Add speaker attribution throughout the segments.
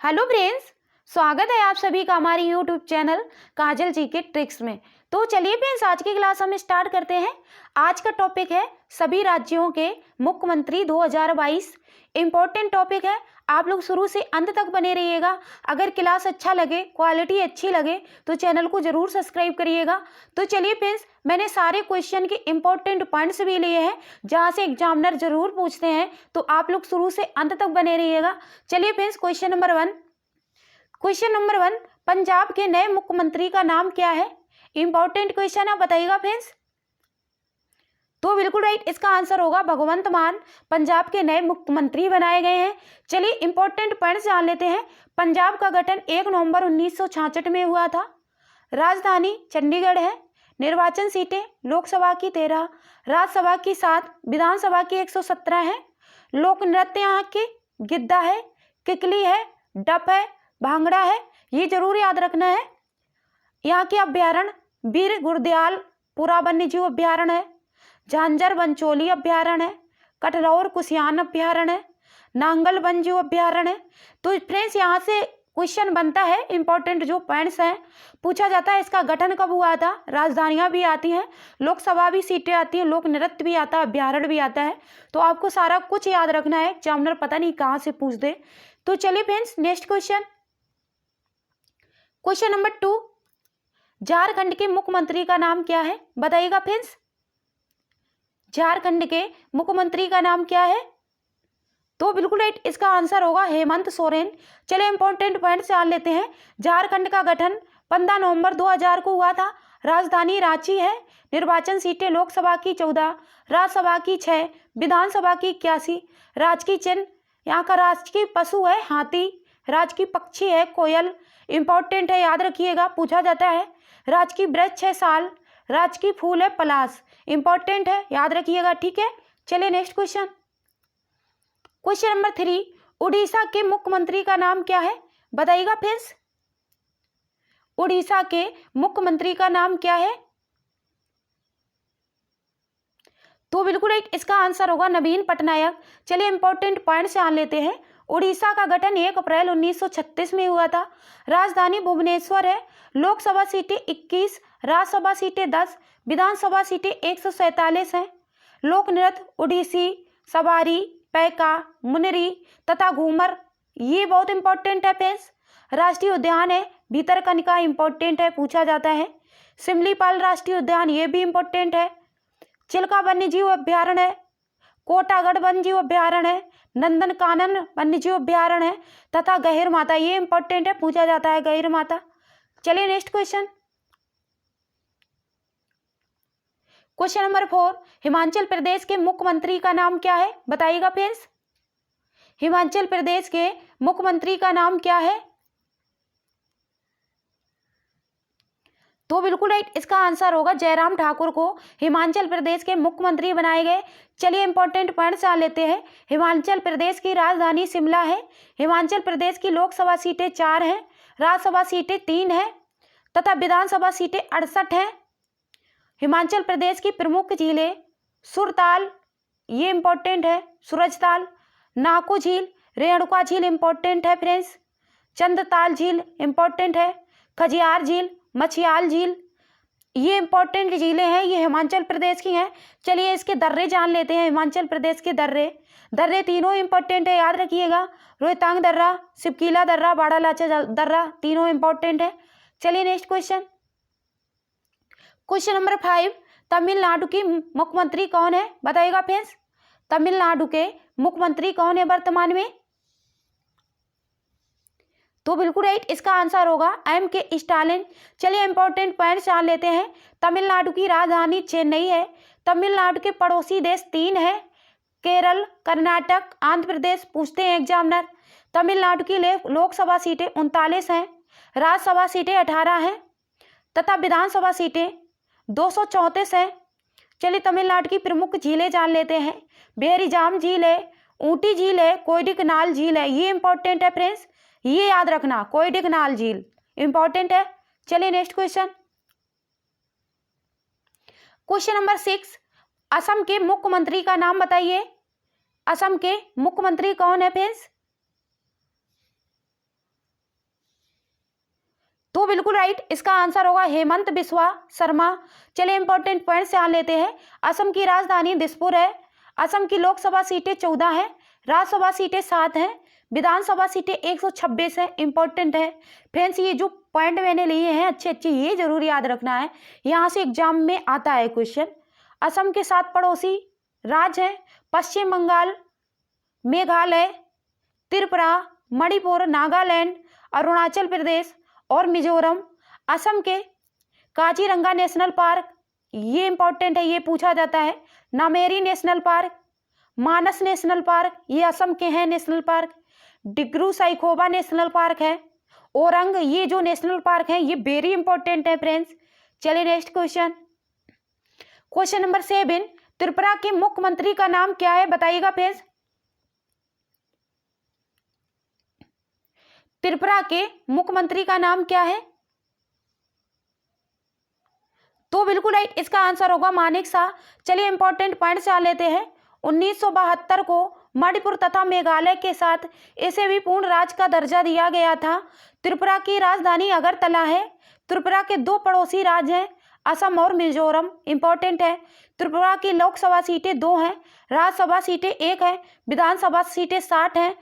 Speaker 1: Hello friends, स्वागत है आप सभी का हमारे यूट्यूब चैनल काजल जी के ट्रिक्स में। तो चलिए फ्रेंड्स, आज की क्लास हम स्टार्ट करते हैं। आज का टॉपिक है सभी राज्यों के मुख्यमंत्री 2022। इम्पोर्टेंट टॉपिक है, आप लोग शुरू से अंत तक बने रहिएगा। अगर क्लास अच्छा लगे, क्वालिटी अच्छी लगे तो चैनल को जरूर सब्सक्राइब करिएगा। तो चलिए फ्रेंड्स, मैंने सारे क्वेश्चन के इम्पोर्टेंट पॉइंट्स भी लिए हैं जहाँ से एग्जामिनर जरूर पूछते हैं, तो आप लोग शुरू से अंत तक बने रहिएगा। चलिए friends, question number one, Punjab के नए मुख्यमंत्री का नाम क्या है? इंपॉर्टेंट क्वेश्चन है, बताइएगा फ्रेंड्स। तो बिल्कुल राइट, इसका आंसर होगा भगवंत मान पंजाब के नए मुख्यमंत्री बनाए गए हैं। चलिए इंपॉर्टेंट पॉइंट्स जान लेते हैं। पंजाब का गठन 1 नवंबर 1966 में हुआ था। राजधानी चंडीगढ़ है। निर्वाचन सीटें लोकसभा की 13, राज्यसभा की 7, विधानसभा की 117 है। लोक नृत्य यहाँ के गिद्दा है, किकली है, डप है, भांगड़ा है। ये जरूर याद रखना है। यहाँ के अभ्यारण्य वीर गुरदयाल पुरा वन्यजीव अभ्यारण्य है, झांझर बनचोली अभ्यारण्य है, कटरौर कुसियान अभ्यारण्य है, नांगल वन्यजीव अभ्यारण्य है। तो फ्रेंड्स, यहाँ से क्वेश्चन बनता है, इंपॉर्टेंट जो पॉइंट्स हैं पूछा जाता है। इसका गठन कब हुआ था? राजधानियां भी आती हैं, लोकसभा भी सीटें आती हैं, लोक नृत्य भी आता है, अभ्यारण्य भी आता है। तो आपको सारा कुछ याद रखना है, एग्जामिनर पता नहीं कहाँ से पूछ दे। तो चलिए friends, next question number 2, Jharkhand के मुख्यमंत्री का नाम क्या है? बताइएगा फ्रेंड्स, झारखंड के मुख्यमंत्री का नाम क्या है? तो बिल्कुल राइट, इसका आंसर होगा हेमंत सोरेन। चलिए इंपॉर्टेंट पॉइंट जान लेते हैं। झारखंड का गठन 15 नवंबर 2000 को हुआ था। राजधानी रांची है। निर्वाचन सीटें लोकसभा की 14, राज्यसभा की 6, विधानसभा की 81। राजकीय चिन्ह, यहाँ का राजकीय पशु है हाथी, राजकीय पक्षी है कोयल। इंपॉर्टेंट है, याद रखिएगा, पूछा जाता है। राजकीय वृक्ष है साल, राजकीय फूल है पलाश। इंपॉर्टेंट है, याद रखिएगा, ठीक है। चलिए नेक्स्ट क्वेश्चन नंबर 3, उड़ीसा के मुख्यमंत्री का नाम क्या है? बताइएगा फ्रेंड्स, उड़ीसा के मुख्यमंत्री का नाम क्या है? तो बिल्कुल राइट, इसका आंसर होगा नवीन पटनायक। चलिए इंपॉर्टेंट पॉइंट्स जान लेते हैं। उड़ीसा का गठन 1 अप्रैल 1936 में हुआ था। राजधानी भुवनेश्वर है। लोकसभा सीटें 21, राज्यसभा सीटें 10, विधानसभा सीटें 147 हैं। लोक नृत्य उड़ीसी, सवारी, पैका, मुनरी तथा घूमर, ये बहुत इंपॉर्टेंट है फ्रेंड्स। राष्ट्रीय उद्यान है भीतरकनिका, इंपॉर्टेंट है, पूछा जाता है। सिमलीपाल राष्ट्रीय उद्यान, ये भी इंपॉर्टेंट है। चिल्का वन्यजीव अभ्यारण्य है, कोटागढ़ वन्यजीव अभ्यारण्य है, नंदनकानन वन्यजीव अभ्यारण्य है तथा गहिर माता, ये इंपॉर्टेंट है, पूछा जाता है गहिर माता। चलिए next question number 4, Himachal Pradesh के मुख्यमंत्री का नाम क्या है? बताइएगा फ्रेंड्स, हिमाचल प्रदेश के मुख्यमंत्री का नाम क्या है? तो बिल्कुल राइट, इसका आंसर होगा जयराम ठाकुर को हिमाचल प्रदेश के मुख्यमंत्री बनाए गए। चलिए इंपॉर्टेंट पॉइंट्स आ लेते हैं। हिमाचल प्रदेश की राजधानी शिमला है। हिमाचल प्रदेश की लोकसभा सीटें 4 हैं, राज्यसभा सीटें 3 हैं तथा विधानसभा सीटें 68 हैं। हिमाचल प्रदेश की प्रमुख झीलें सुरताल, ये इंपॉर्टेंट है, सूरजताल, नाकू झील, रेणुका झील इंपॉर्टेंट है फ्रेंड्स, चंद्रताल झील इंपॉर्टेंट है, खजियार झील, मछियाल झील, ये इंपॉर्टेंट झीलें हैं, ये हिमाचल प्रदेश की हैं। चलिए इसके दर्रे जान लेते हैं। हिमाचल प्रदेश के दर्रे तीनों इंपॉर्टेंट है, याद रखिएगा। रोहतांग दर्रा, सिपकीला दर्रा, बाड़ालाचा दर्रा, तीनों इंपॉर्टेंट है। चलिए नेक्स्ट क्वेश्चन नंबर 5, तमिलनाडु की मुख्यमंत्री कौन है? बताइएगा फ्रेंड्स, तमिलनाडु के मुख्यमंत्री कौन है वर्तमान में? तो बिल्कुल राइट, इसका आंसर होगा M.K. स्टालिन। चलिए इंपॉर्टेंट पॉइंट्स जान लेते हैं। तमिलनाडु की राजधानी चेन्नई है। तमिलनाडु के पड़ोसी देश 3 है, केरल, कर्नाटक, आंध्र प्रदेश, पूछते हैं एग्जामिनर। तमिलनाडु की लोकसभा सीटें 39 हैं, राज्यसभा सीटें 18 हैं तथा विधानसभा सीटें 234 हैं। चलिए तमिलनाडु की प्रमुख झीलें जान लेते हैं। बेहरीजाम झील है, ऊटी झील है, कोइडिकनाल झील है, ये इंपॉर्टेंट है फ्रेंड्स, ये याद रखना, कोइडिकनाल झील इंपॉर्टेंट है। चलिए नेक्स्ट क्वेश्चन नंबर 6, असम के मुख्यमंत्री का नाम बताइए। असम के मुख्यमंत्री कौन है फ्रेंड्स? तो बिल्कुल राइट, इसका आंसर होगा हेमंत बिस्वा शर्मा। चलिए इंपॉर्टेंट पॉइंट्स यहाँ लेते हैं। असम की राजधानी दिसपुर है। असम की लोकसभा सीटें 14 हैं, राज्यसभा सीटें 7 हैं, विधानसभा सीटें 126 हैं। इंपॉर्टेंट है फ्रेंड्स, ये जो पॉइंट मैंने लिए हैं अच्छे अच्छे, ये जरूर याद रखना है, यहाँ से एग्जाम में आता है क्वेश्चन। असम के 7 पड़ोसी राज्य हैं, पश्चिम बंगाल, मेघालय, त्रिपुरा, मणिपुर, नागालैंड, अरुणाचल प्रदेश और मिजोरम। असम के काजीरंगा नेशनल पार्क, ये इंपॉर्टेंट है, ये पूछा जाता है। नामेरी नेशनल पार्क, मानस नेशनल पार्क, ये असम के हैं national park. Dibru Saikhowa national park है। ओरंग, ये जो नेशनल पार्क है ये वेरी इंपॉर्टेंट है फ्रेंड्स। चलिए next question, question number 7, Tripura के मुख्यमंत्री का नाम क्या है, बताइएगा फ्रेंड्स। त्रिपुरा के मुख्यमंत्री का नाम क्या है? तो बिल्कुल राइट, इसका आंसर होगा मानेक शाह। चलिए इंपॉर्टेंट पॉइंट्स आ लेते हैं। 1972 को मणिपुर तथा मेघालय के साथ इसे भी पूर्ण राज्य का दर्जा दिया गया था। त्रिपुरा की राजधानी अगरतला है। त्रिपुरा के 2 पड़ोसी राज्य हैं, असम और मिजोरम। इंपॉर्टेंट है, त्रिपुरा की लोकसभा सीटें 2 हैं, राज्यसभा सीटें 1 हैं, विधानसभा सीटें 60 हैं।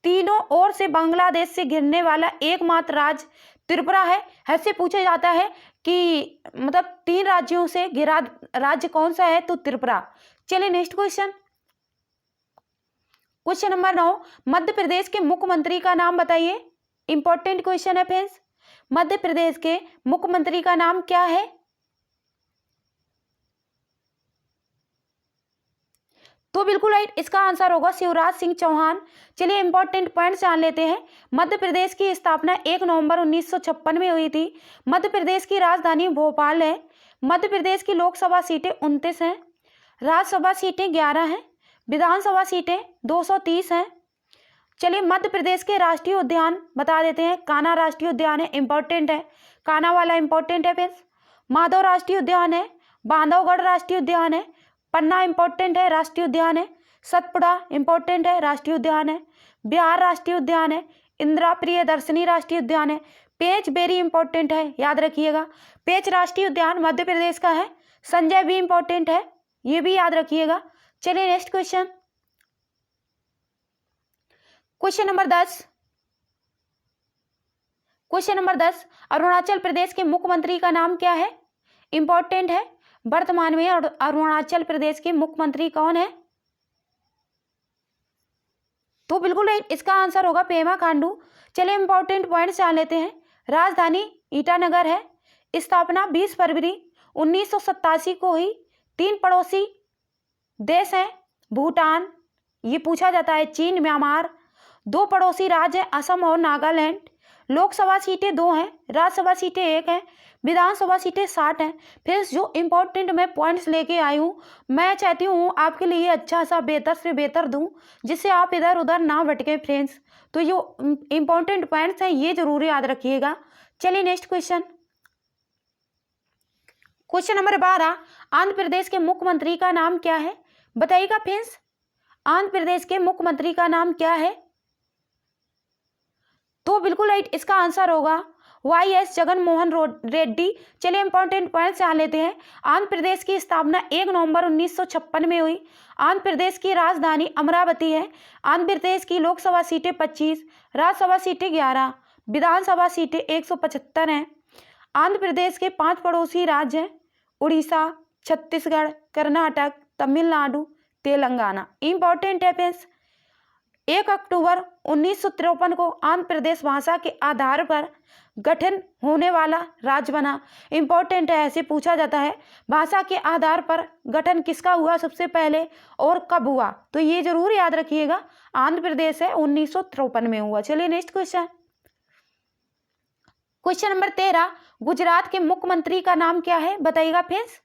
Speaker 1: तीनों ओर से बांग्लादेश से घिरने वाला एकमात्र राज्य त्रिपुरा है। ऐसे पूछा जाता है कि मतलब 3 राज्यों से घिरा राज्य कौन सा है, तो त्रिपुरा। चलिए next question, question number 9, Madhya Pradesh के मुख्यमंत्री का नाम बताइए। इंपॉर्टेंट क्वेश्चन है फ्रेंड्स, मध्य प्रदेश के मुख्यमंत्री का नाम क्या है? तो बिल्कुल राइट, इसका आंसर होगा शिवराज सिंह चौहान। चलिए इंपॉर्टेंट पॉइंट्स जान लेते हैं। मध्य प्रदेश की स्थापना 1 नवंबर 1956 में हुई थी। मध्य प्रदेश की राजधानी भोपाल है। मध्य प्रदेश की लोकसभा सीटें 29 हैं, राज्यसभा सीटें 11 हैं, विधानसभा सीटें 230 हैं। चलिए मध्य प्रदेश के राष्ट्रीय उद्यान बता देते हैं। कान्हा राष्ट्रीय उद्यान है, इंपॉर्टेंट है, कान्हा वाला इंपॉर्टेंट है फ्रेंड्स। माधव राष्ट्रीय उद्यान है, बांधवगढ़ राष्ट्रीय उद्यान है, पन्ना इंपॉर्टेंट है, राष्ट्रीय उद्यान है, सतपुड़ा इंपॉर्टेंट है, राष्ट्रीय उद्यान है, बिहार राष्ट्रीय उद्यान है, इंदिरा प्रियदर्शनी राष्ट्रीय उद्यान है, पेंच वेरी इंपॉर्टेंट है, याद रखिएगा, पेंच राष्ट्रीय उद्यान मध्य प्रदेश का है। संजय भी इंपॉर्टेंट है, ये भी याद रखिएगा। चलिए next question, question number 10, question number 10, Arunachal Pradesh के मुख्यमंत्री का नाम क्या है? इंपॉर्टेंट है, वर्तमान में अरुणाचल प्रदेश के मुख्यमंत्री कौन है? तो बिल्कुल इसका आंसर होगा पेमा खांडू। चलिए इंपॉर्टेंट पॉइंट्स जान लेते हैं। राजधानी ईटानगर है। स्थापना 20 फरवरी 1987 को हुई। 3 पड़ोसी देश हैं, भूटान, ये पूछा जाता है, चीन, म्यांमार। 2 पड़ोसी राज्य हैं, असम और नागालैंड। लोकसभा सीटें 2 हैं, राज्यसभा सीटें 1 हैं, विधानसभा सीटें 60 हैं। फिर जो इंपॉर्टेंट मैं पॉइंट्स लेके आई हूँ, मैं चाहती हूँ आपके लिए अच्छा सा बेहतर से बेहतर दूँ, जिससे आप इधर उधर ना भटके फ्रेंड्स। तो जो इंपॉर्टेंट पॉइंट्स हैं ये जरूर याद रखिएगा। चलिए next question, question number 12, Andhra Pradesh के मुख्यमंत्री का नाम क्या है? बताइएगा फ्रेंड्स, आंध्र प्रदेश के मुख्यमंत्री का नाम क्या है? तो बिल्कुल राइट, इसका आंसर होगा YS जगन मोहन रेड्डी। चलिए इंपॉर्टेंट पॉइंट्स यहाँ लेते हैं। आंध्र प्रदेश की स्थापना 1 नवंबर 1956 में हुई। आंध्र प्रदेश की राजधानी अमरावती है। आंध्र प्रदेश की लोकसभा सीटें 25, राज्यसभा सीटें 11, विधानसभा सीटें 175 हैं। आंध्र प्रदेश के 5 पड़ोसी राज्य हैं, उड़ीसा, छत्तीसगढ़, कर्नाटक, तमिलनाडु, तेलंगाना। इंपॉर्टेंट है फ्रेंड्स, 1 अक्टूबर 1953 को आंध्र प्रदेश भाषा के आधार पर गठन होने वाला राज्य बना। इंपॉर्टेंट है, ऐसे पूछा जाता है, भाषा के आधार पर गठन किसका हुआ सबसे पहले और कब हुआ? तो ये जरूर याद रखिएगा, आंध्र प्रदेश है 1953 में हुआ। चलिए next question, question number 13, Gujarat के मुख्यमंत्री का नाम क्या है? बताइएगा फ्रेंड्स,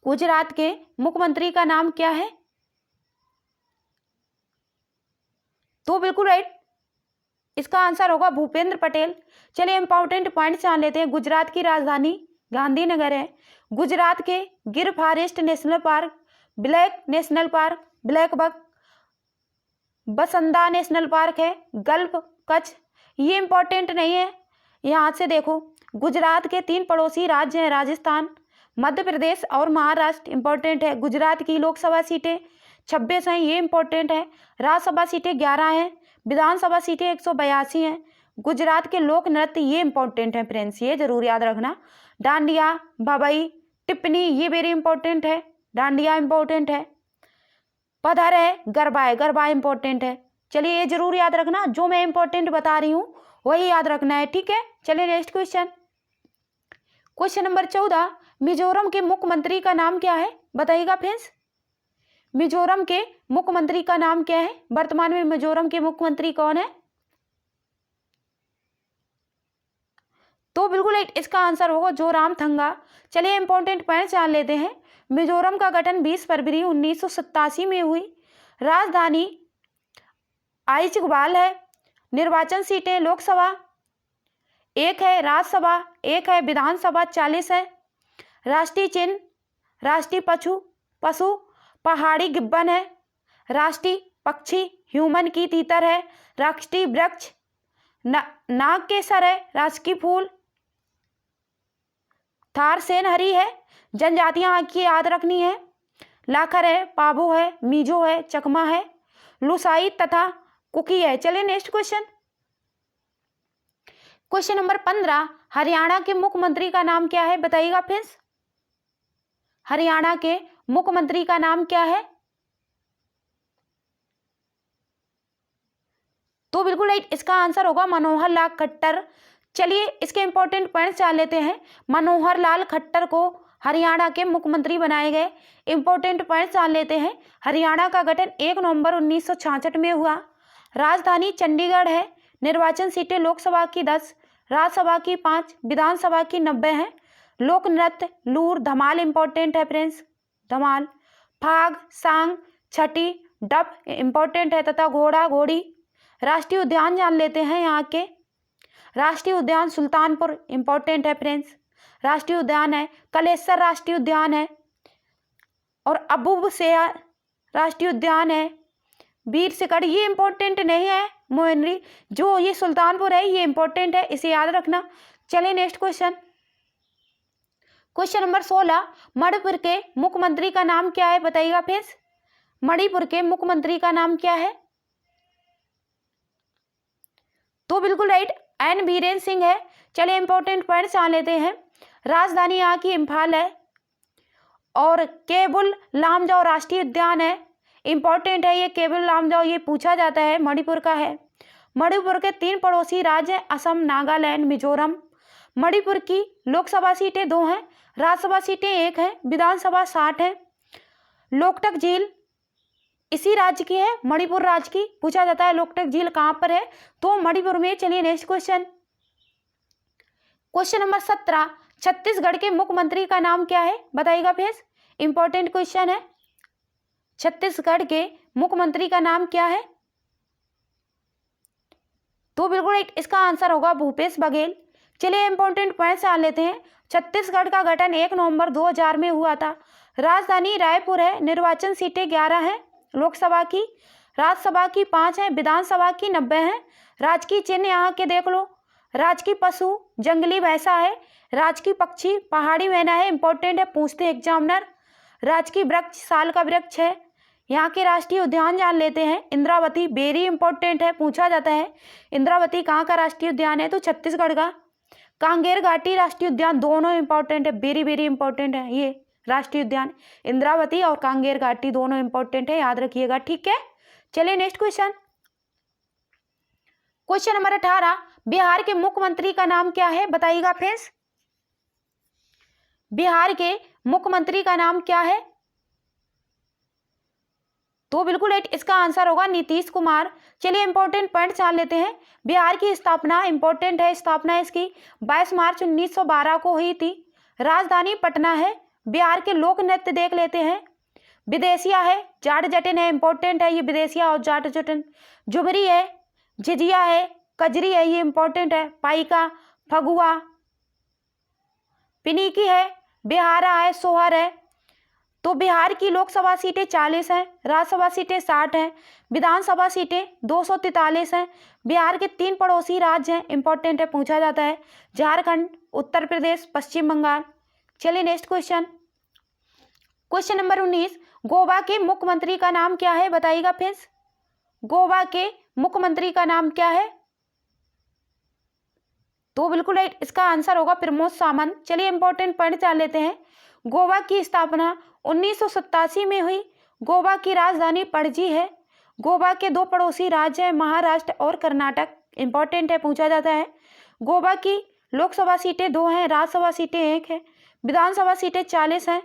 Speaker 1: गुजरात के मुख्यमंत्री का नाम क्या है? तो बिल्कुल राइट, इसका आंसर होगा भूपेंद्र पटेल। चलिए इंपॉर्टेंट पॉइंट्स जान लेते हैं। गुजरात की राजधानी गांधीनगर है। गुजरात के Gir forest national park, black national park, black buck, Bansda national park है, गल्फ कच्छ, ये इंपॉर्टेंट नहीं है, यहाँ से देखो, गुजरात के 3 पड़ोसी राज्य हैं, राजस्थान, मध्य प्रदेश और महाराष्ट्र। इंपॉर्टेंट है। गुजरात की लोकसभा सीटें 26 हैं, ये इंपॉर्टेंट है। राज्यसभा सीटें 11 हैं, विधानसभा सीटें 182 हैं। गुजरात के लोक नृत्य, ये इंपॉर्टेंट है फ्रेंड्स, ये जरूर याद रखना। डांडिया, भवई, टिप्पणी, ये वेरी इंपॉर्टेंट है। डांडिया इंपॉर्टेंट है। पधर है, गरबा है, गरबा इंपॉर्टेंट है। चलिए ये जरूर याद रखना, जो मैं इंपॉर्टेंट बता रही हूँ वही याद रखना है, ठीक है। चलिए next question. Question number 14, Mizoram के मुख्यमंत्री का नाम क्या है, बताइएगा फ्रेंड्स। मिजोरम के मुख्यमंत्री का नाम क्या है? वर्तमान में मिजोरम के मुख्यमंत्री कौन है? तो बिल्कुल इसका आंसर होगा जोरामथंगा। चलिए इंपॉर्टेंट पॉइंट जान लेते हैं। मिजोरम का गठन 20 फरवरी 1987 में हुई। राजधानी आइजवाल है। निर्वाचन सीटें लोकसभा 1 है, राज्यसभा 1 है, विधानसभा 40 है। राष्ट्रीय चिन्ह, राष्ट्रीय पशु पहाड़ी गिब्बन है। राष्ट्रीय पक्षी ह्यूमन की तीतर है। राष्ट्रीय वृक्ष नाग केसर है। राजकीय फूल थारसेन हरी है। जनजातियां की याद रखनी है। लाखर है, पाबो है, मीजो है, चकमा है, लुसाई तथा कुकी है। चलिए next question. Question number 15, Haryana के मुख्यमंत्री का नाम क्या है, बताइएगा फ्रेंड्स। हरियाणा के मुख्यमंत्री का नाम क्या है? तो बिल्कुल इसका आंसर होगा मनोहर लाल खट्टर। चलिए इसके इंपॉर्टेंट पॉइंट्स जान लेते हैं। मनोहर लाल खट्टर को हरियाणा के मुख्यमंत्री बनाए गए। इंपॉर्टेंट पॉइंट्स जान लेते हैं। हरियाणा का गठन 1 नवंबर 1966 में हुआ। राजधानी चंडीगढ़ है। निर्वाचन सीटें लोकसभा की 10, राज्यसभा की 5, विधानसभा की 90 है। लोक नृत्य लूर धमाल इंपॉर्टेंट है फ्रेंड्स, धमाल। फाग, सांग, छठी, डप इंपॉर्टेंट है तथा घोड़ा घोड़ी। राष्ट्रीय उद्यान जान लेते हैं यहाँ के। राष्ट्रीय उद्यान सुल्तानपुर इंपॉर्टेंट है फ्रेंड्स, राष्ट्रीय उद्यान है। कलेसर राष्ट्रीय उद्यान है और अबूब से राष्ट्रीय उद्यान है। वीर सिकड़ ये इंपॉर्टेंट नहीं है। मोहनरी जो ये सुल्तानपुर है ये इंपॉर्टेंट है, इसे याद रखना। चलिए next question. Question number 16, Manipur के मुख्यमंत्री का नाम क्या है, बताइएगा फ्रेंड्स। मणिपुर के मुख्यमंत्री का नाम क्या है? तो बिल्कुल राइट, एन बीरेन सिंह है। चलिए इंपॉर्टेंट पॉइंट्स जान लेते हैं। राजधानी यहाँ की इम्फाल है और केबुल लामजाओ राष्ट्रीय उद्यान है। इंपॉर्टेंट है ये केबुल लामजाओ, ये पूछा जाता है, मणिपुर का है। मणिपुर के 3 पड़ोसी राज्य हैं, असम, नागालैंड, मिजोरम। मणिपुर की लोकसभा सीटें 2 हैं, राज्यसभा सीटें 1 हैं, विधानसभा 60 है। लोकटक झील इसी राज्य की है, मणिपुर राज्य की। पूछा जाता है लोकटक झील कहाँ पर है, तो मणिपुर में। चलिए next question. Question number 17, Chhattisgarh के मुख्यमंत्री का नाम क्या है, बताइएगा फ्रेंड्स। इंपॉर्टेंट क्वेश्चन है। छत्तीसगढ़ के मुख्यमंत्री का नाम क्या है? तो बिल्कुल इसका आंसर होगा भूपेश बघेल। चलिए इंपॉर्टेंट पॉइंट्स जान लेते हैं। छत्तीसगढ़ का गठन 1 नवंबर 2000 में हुआ था। राजधानी रायपुर है। निर्वाचन सीटें 11 हैं लोकसभा की, राज्यसभा की 5 हैं, विधानसभा की 90 हैं। राजकीय चिन्ह यहाँ के देख लो। राजकीय पशु जंगली भैंसा है। राजकीय पक्षी पहाड़ी मैना है, इंपॉर्टेंट है, पूछते हैं एग्जामिनर। राजकीय वृक्ष साल का वृक्ष है। यहाँ के राष्ट्रीय उद्यान जान लेते हैं। इंद्रावती वेरी इंपॉर्टेंट है, पूछा जाता है इंद्रावती कहाँ का राष्ट्रीय उद्यान है, तो छत्तीसगढ़ का। कांगेर घाटी राष्ट्रीय उद्यान दोनों इंपॉर्टेंट है, वेरी वेरी इंपॉर्टेंट है ये राष्ट्रीय उद्यान। इंद्रावती और कांगेर घाटी दोनों इंपॉर्टेंट है, याद रखिएगा, ठीक है। चलिए next question. Question number 18, Bihar के मुख्यमंत्री का नाम क्या है, बताइएगा फ्रेंड्स। बिहार के मुख्यमंत्री का नाम क्या है? तो बिल्कुल इसका आंसर होगा नीतीश कुमार। चलिए इंपॉर्टेंट पॉइंट जान लेते हैं। बिहार की स्थापना इंपॉर्टेंट है, स्थापना इसकी 22 मार्च 1912 को हुई थी। राजधानी पटना है। बिहार के लोक नृत्य देख लेते हैं। विदेशिया है, जाट जटिन है, इंपॉर्टेंट है ये विदेशिया और जाट जटिन। जुबरी है, झिझिया है, कजरी है, ये इंपॉर्टेंट है। पाइका, फगुआ, पिनीकी है, बिहारा है, सोहर है, तो बिहार की लोकसभा सीटें 40 हैं, राज्यसभा सीटें 60 हैं, विधानसभा सीटें 243 हैं। बिहार के 3 पड़ोसी राज्य हैं, इंपॉर्टेंट है, पूछा जाता है, झारखंड, उत्तर प्रदेश, पश्चिम बंगाल। चलिए next question. Question number 19, Goa के मुख्यमंत्री का नाम क्या है, बताइएगा फ्रेंड्स। गोवा के मुख्यमंत्री का नाम क्या है? तो बिल्कुल राइट, इसका आंसर होगा प्रमोद सावंत। चलिए इंपॉर्टेंट पॉइंट जान लेते हैं। गोवा की स्थापना 1987 में हुई। गोवा की राजधानी पणजी है। गोवा के 2 पड़ोसी राज्य हैं, महाराष्ट्र और कर्नाटक। इंपॉर्टेंट है, पूछा जाता है। गोवा की लोकसभा सीटें 2 हैं, राज्यसभा सीटें 1 है, विधानसभा सीटें 40 हैं।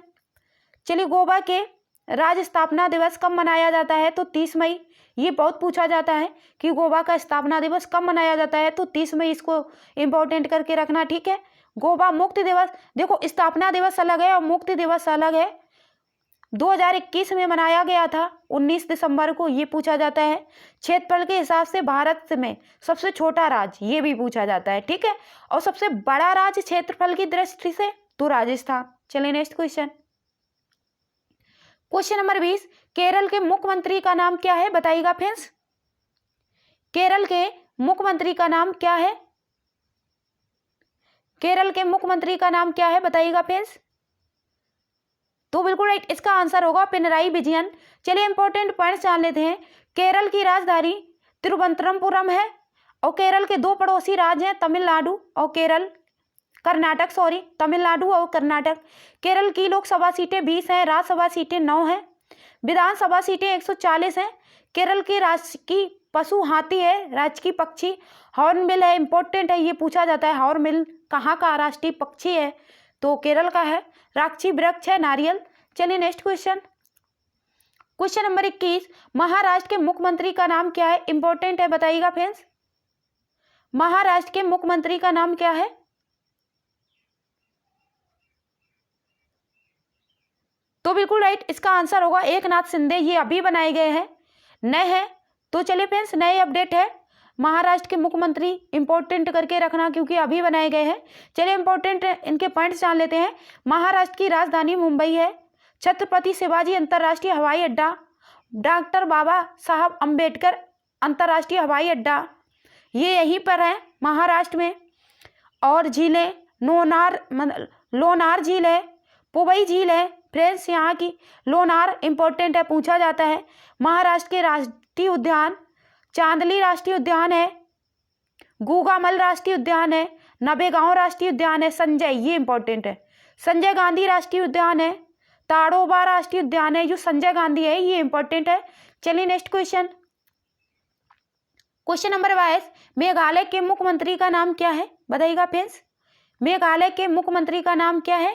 Speaker 1: चलिए गोवा के राज्य स्थापना दिवस कब मनाया जाता है, तो 30 मई। ये बहुत पूछा जाता है कि गोवा का स्थापना दिवस कब मनाया जाता है, तो 30 मई, इसको इंपॉर्टेंट करके रखना, ठीक है। गोवा मुक्ति दिवस, देखो स्थापना दिवस अलग है और मुक्ति दिवस अलग है। 2021 में मनाया गया था 19 दिसंबर को, ये पूछा जाता है। क्षेत्रफल के हिसाब से भारत में सबसे छोटा राज्य, ये भी पूछा जाता है, ठीक है। और सबसे बड़ा राज्य क्षेत्रफल की दृष्टि से तो राजस्थान। चलिए next question. Question number 20, Kerala के मुख्यमंत्री का नाम क्या है, बताइएगा फ्रेंड्स। केरल के मुख्यमंत्री का नाम क्या है? केरल के मुख्यमंत्री का नाम क्या है, बताइएगा फ्रेंड्स। तो बिल्कुल राइट, इसका आंसर होगा पिनराई विजयन। चलिए इंपॉर्टेंट पॉइंट्स जान लेते हैं। केरल की राजधानी तिरुवनंतपुरम है और केरल के 2 पड़ोसी राज्य हैं, तमिलनाडु और तमिलनाडु और कर्नाटक। केरल की लोकसभा सीटें 20 हैं, राज्यसभा सीटें 9 हैं, विधानसभा सीटें 140 हैं। केरल की राजकीय पशु हाथी है, राजकीय पक्षी हॉर्नबिल है। इंपॉर्टेंट है, ये पूछा जाता है, हॉर्नबिल कहाँ का राष्ट्रीय पक्षी है, तो केरल का है। राक्षी वृक्ष है नारियल। चलिए next question. Question number 21, Maharashtra के मुख्यमंत्री का नाम क्या है, इंपॉर्टेंट है, बताइएगा फ्रेंड्स। महाराष्ट्र के मुख्यमंत्री का नाम क्या है? तो बिल्कुल राइट, इसका आंसर होगा एकनाथ शिंदे। ये अभी बनाए गए हैं, नए हैं। तो चलिए फ्रेंड्स, नए अपडेट है महाराष्ट्र के मुख्यमंत्री, इंपॉर्टेंट करके रखना क्योंकि अभी बनाए गए हैं। चलिए इंपॉर्टेंट इनके पॉइंट्स जान लेते हैं। महाराष्ट्र की राजधानी मुंबई है। छत्रपति शिवाजी अंतर्राष्ट्रीय हवाई अड्डा, डॉक्टर बाबा साहब अंबेडकर अंतर्राष्ट्रीय हवाई अड्डा, ये यहीं पर है महाराष्ट्र में। और झीलें, लोनार झील है, पुबई झील है फ्रेंड्स, यहाँ की लोनार इंपॉर्टेंट है, पूछा जाता है। महाराष्ट्र के राष्ट्रीय उद्यान चांदली राष्ट्रीय उद्यान है, गूगामल राष्ट्रीय उद्यान है, नवेगांव राष्ट्रीय उद्यान है, संजय, ये इंपॉर्टेंट है, संजय गांधी राष्ट्रीय उद्यान है, ताड़ोबा राष्ट्रीय उद्यान है, जो संजय गांधी है, ये इंपॉर्टेंट है। चलिए next question. Question number 22, Meghalaya के मुख्यमंत्री का नाम क्या है, बताइएगा फ्रेंड्स। मेघालय के मुख्यमंत्री का नाम क्या है?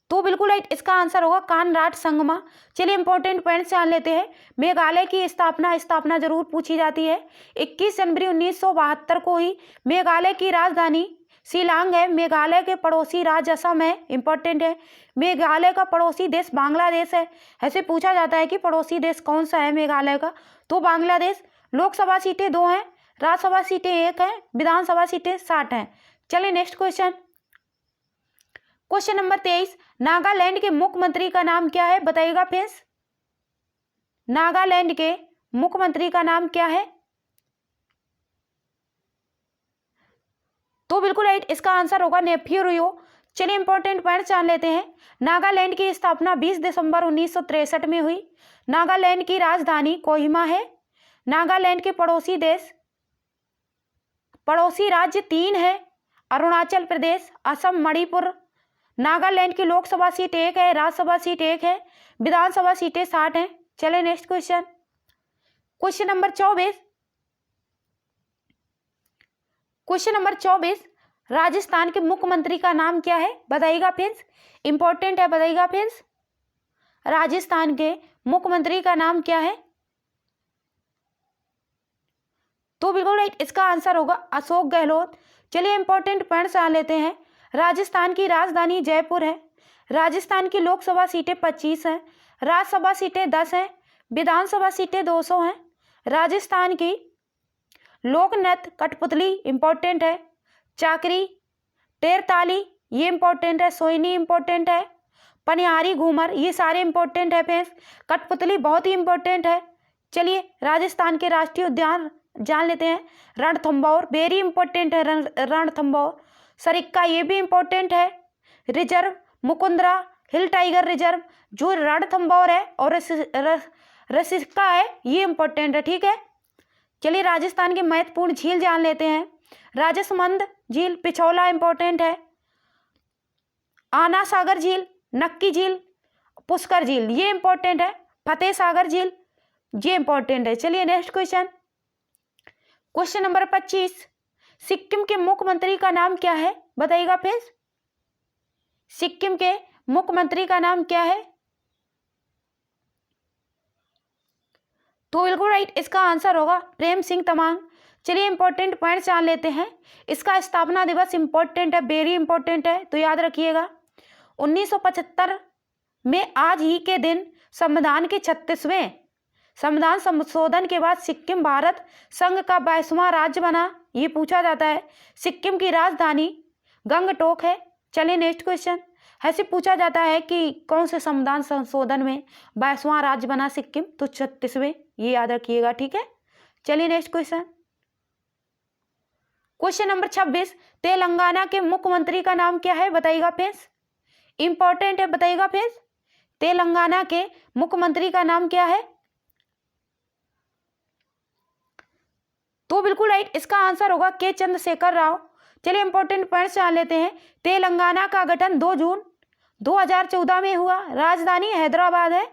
Speaker 1: तो बिल्कुल राइट, इसका आंसर होगा कानराड संगमा। चलिए इंपॉर्टेंट पॉइंट्स जान लेते हैं। मेघालय की स्थापना जरूर पूछी जाती है। 21 जनवरी 1972 को ही मेघालय की राजधानी शिलांग है। मेघालय के पड़ोसी राज्य असम है, इंपॉर्टेंट है। मेघालय का पड़ोसी देश बांग्लादेश है। ऐसे पूछा जाता है कि पड़ोसी देश कौन सा है मेघालय का, तो बांग्लादेश। लोकसभा सीटें 2 हैं, राज्यसभा सीटें 1 हैं, विधानसभा सीटें 60 हैं। चलिए next question. Question number 23, Nagaland के मुख्यमंत्री का नाम क्या है, बताइएगा फ्रेंड्स। नागालैंड के मुख्यमंत्री का नाम क्या है? तो बिल्कुल राइट, इसका आंसर होगा नेफ्यू रियो। चलिए इंपॉर्टेंट पॉइंट जान लेते हैं। नागालैंड की स्थापना 20 दिसंबर 1963 में हुई। नागालैंड की राजधानी कोहिमा है। नागालैंड के पड़ोसी राज्य 3 है, अरुणाचल प्रदेश, असम, मणिपुर। नागालैंड की लोकसभा सीट 1 है, राज्यसभा सीट 1 है, विधानसभा सीटें 60 हैं। चलिए next question. Question number 24। Question number 24, Rajasthan के मुख्यमंत्री का नाम क्या है, बताइएगा फ्रेंड्स। इंपॉर्टेंट है, बताइएगा फ्रेंड्स। राजस्थान के मुख्यमंत्री का नाम क्या है? तो बिल्कुल राइट, इसका आंसर होगा अशोक गहलोत। चलिए इंपॉर्टेंट पॉइंट्स आ लेते हैं। राजस्थान की राजधानी जयपुर है। राजस्थान की लोकसभा सीटें 25 हैं, राज्यसभा सीटें 10 हैं, विधानसभा सीटें 200 हैं। राजस्थान की लोक नृत्य कठपुतली इंपॉर्टेंट है। चाकरी, टेरताली, ये इंपॉर्टेंट है। सोइनी इंपॉर्टेंट है। पनिहारी घूमर, ये सारे इंपॉर्टेंट है फ्रेंड्स। कठपुतली बहुत ही इंपॉर्टेंट है। चलिए राजस्थान के राष्ट्रीय उद्यान जान लेते हैं। रणथंभौर वेरी इंपॉर्टेंट है। रणथंभौर। सरिस्का ये भी इंपॉर्टेंट है। रिजर्व मुकुंदरा हिल टाइगर रिजर्व, जो रणथंभौर है और रसिका है ये इंपॉर्टेंट है। ठीक है, चलिए राजस्थान की महत्वपूर्ण झील जान लेते हैं। राजसमंद झील, पिछौला इंपॉर्टेंट है। आना सागर झील, नक्की झील, पुष्कर झील ये इंपॉर्टेंट है। फतेह सागर झील ये इंपॉर्टेंट है। चलिए next question, question number 25, Sikkim के मुख्यमंत्री का नाम क्या है बताइएगा फ्रेंड्स। सिक्किम के मुख्यमंत्री का नाम क्या है? तो बिल्कुल राइट, इसका आंसर होगा प्रेम सिंह तमांग। चलिए इंपॉर्टेंट पॉइंट जान लेते हैं। इसका स्थापना दिवस इंपॉर्टेंट है, वेरी इंपॉर्टेंट है, तो याद रखिएगा 1975 में आज ही के दिन संविधान के 36वें संविधान संशोधन के बाद सिक्किम भारत संघ का 22वां राज्य बना। ये पूछा जाता है। सिक्किम की राजधानी गंगटोक है। चलिए नेक्स्ट क्वेश्चन, ऐसे पूछा जाता है कि कौन से संविधान संशोधन में 22वां राज्य बना सिक्किम, तो 36वें, ये याद रखिएगा। ठीक है, चलिए next question, question number 26, Telangana के मुख्यमंत्री का नाम क्या है बताइएगा फ्रेंड्स। इंपॉर्टेंट है, बताइएगा फ्रेंड्स, तेलंगाना के मुख्यमंत्री का नाम क्या है? तो बिल्कुल राइट, इसका आंसर होगा के चंद्रशेखर राव। चलिए इंपॉर्टेंट पॉइंट्स जान लेते हैं। तेलंगाना का गठन 2 जून 2014 में हुआ। राजधानी हैदराबाद है।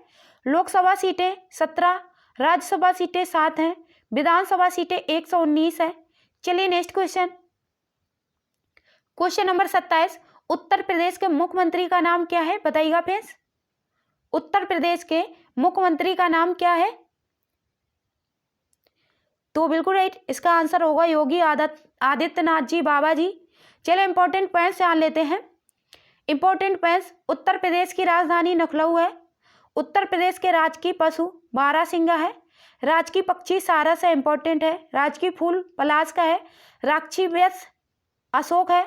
Speaker 1: लोकसभा सीटें 17, राज्यसभा सीटें 7 हैं, विधानसभा सीटें 119 है। चलिए next question, question number 27, Uttar Pradesh के मुख्यमंत्री का नाम क्या है बताइएगा फ्रेंड्स। उत्तर प्रदेश के मुख्यमंत्री का नाम क्या है? तो बिल्कुल राइट, इसका आंसर होगा योगी आदित्यनाथ जी, बाबा जी। चलिए इंपॉर्टेंट पॉइंट्स जान लेते हैं। इंपॉर्टेंट पॉइंट्स, उत्तर प्रदेश की राजधानी लखनऊ है। उत्तर प्रदेश के राजकीय पशु बारहसिंगा है। राजकीय पक्षी सारस है, इंपॉर्टेंट है। राजकीय फूल पलाश का है। राजकीय वृक्ष अशोक है।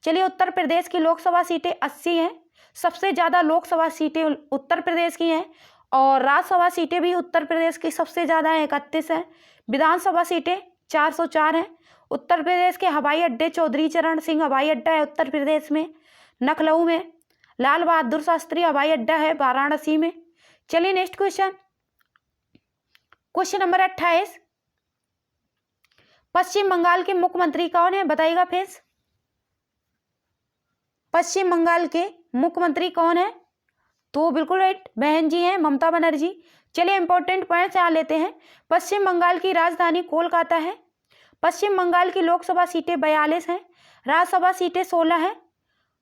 Speaker 1: चलिए उत्तर प्रदेश की लोकसभा सीटें 80 हैं। सबसे ज़्यादा लोकसभा सीटें उत्तर प्रदेश की हैं और राज्यसभा सीटें भी उत्तर प्रदेश की सबसे ज़्यादा हैं, 31 हैं। विधानसभा सीटें 404 हैं। उत्तर प्रदेश के हवाई अड्डे चौधरी चरण सिंह हवाई अड्डा है उत्तर प्रदेश में, लखनऊ में। लाल बहादुर शास्त्री हवाई अड्डा है वाराणसी में। चलिए नेक्स्ट क्वेश्चन, क्वेश्चन नंबर 28, पश्चिम बंगाल के मुख्यमंत्री कौन है बताइएगा फ्रेंड्स। पश्चिम बंगाल के मुख्यमंत्री कौन है? तो बिल्कुल राइट, बहन जी हैं, ममता बनर्जी। चलिए इंपॉर्टेंट पॉइंट्स यहाँ लेते हैं। पश्चिम बंगाल की राजधानी कोलकाता है। पश्चिम बंगाल की लोकसभा सीटें 42 हैं, राज्यसभा सीटें 16 हैं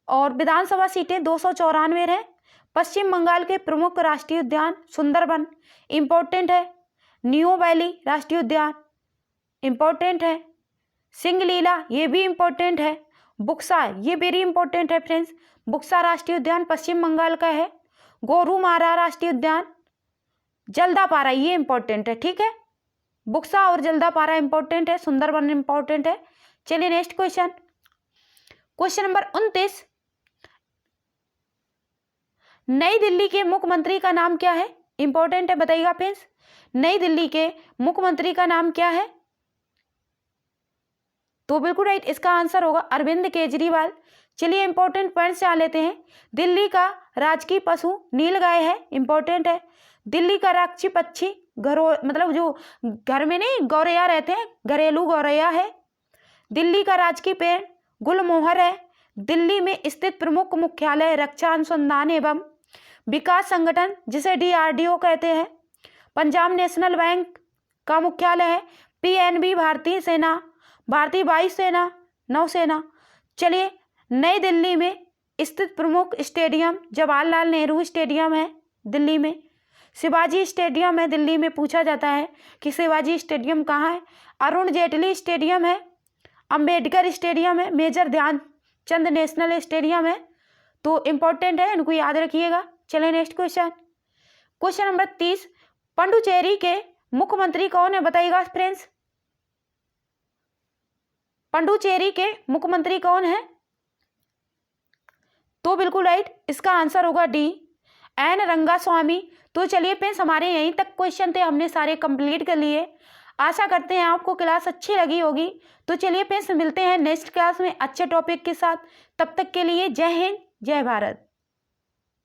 Speaker 1: और विधानसभा सीटें 294 हैं। पश्चिम बंगाल के प्रमुख राष्ट्रीय उद्यान सुंदरबन इंपॉर्टेंट है। न्यू वैली राष्ट्रीय उद्यान इंपॉर्टेंट है। सिंगलीला ये भी इंपॉर्टेंट है। बुक्सा ये वेरी इंपॉर्टेंट है फ्रेंड्स। बुक्सा राष्ट्रीय उद्यान पश्चिम बंगाल का है। गोरुमारा राष्ट्रीय उद्यान, जल्दापारा ये इंपॉर्टेंट है। ठीक है, बुक्सा और जल्दापारा इंपॉर्टेंट है, सुंदरबन इंपॉर्टेंट है। चलिए नेक्स्ट क्वेश्चन, क्वेश्चन नंबर 29, नई दिल्ली के मुख्यमंत्री का नाम क्या है? इंपॉर्टेंट है, बताइएगा फ्रेंड्स, नई दिल्ली के मुख्यमंत्री का नाम क्या है? तो बिल्कुल राइट, इसका आंसर होगा अरविंद केजरीवाल। चलिए इंपॉर्टेंट पॉइंट्स जान लेते हैं। दिल्ली का राजकीय पशु नीलगाय है, इंपॉर्टेंट है। दिल्ली का राजकीय पक्षी मतलब जो घर में नहीं गौरैया रहते हैं, घरेलू गौरैया है। दिल्ली का राजकीय पेड़ गुलमोहर है। दिल्ली में स्थित प्रमुख मुख्यालय रक्षा अनुसंधान एवं विकास संगठन जिसे DRDO कहते हैं। पंजाब नेशनल बैंक का मुख्यालय है। PNB भारतीय सेना, भारतीय वायुसेना, नौसेना। चलिए नई दिल्ली में स्थित प्रमुख स्टेडियम जवाहरलाल नेहरू स्टेडियम है दिल्ली में। शिवाजी स्टेडियम है दिल्ली में, पूछा जाता है कि शिवाजी स्टेडियम कहाँ है। अरुण जेटली स्टेडियम है। अंबेडकर स्टेडियम है। मेजर ध्यानचंद नेशनल स्टेडियम है। तो इंपॉर्टेंट है, इनको याद रखिएगा। चलिए next question, question number 30, Puducherry के मुख्यमंत्री कौन है बताइएगा फ्रेंड्स। पुडुचेरी के मुख्यमंत्री कौन है? तो बिल्कुल राइट, इसका आंसर होगा डी, एन रंगास्वामी। तो चलिए फ्रेंड्स, हमारे यहीं तक क्वेश्चन थे, हमने सारे कंप्लीट कर लिए। आशा करते हैं आपको क्लास अच्छी लगी होगी। तो चलिए फ्रेंड्स, मिलते हैं नेक्स्ट क्लास में अच्छे टॉपिक के साथ। तब तक के लिए जय हिंद, जय भारत।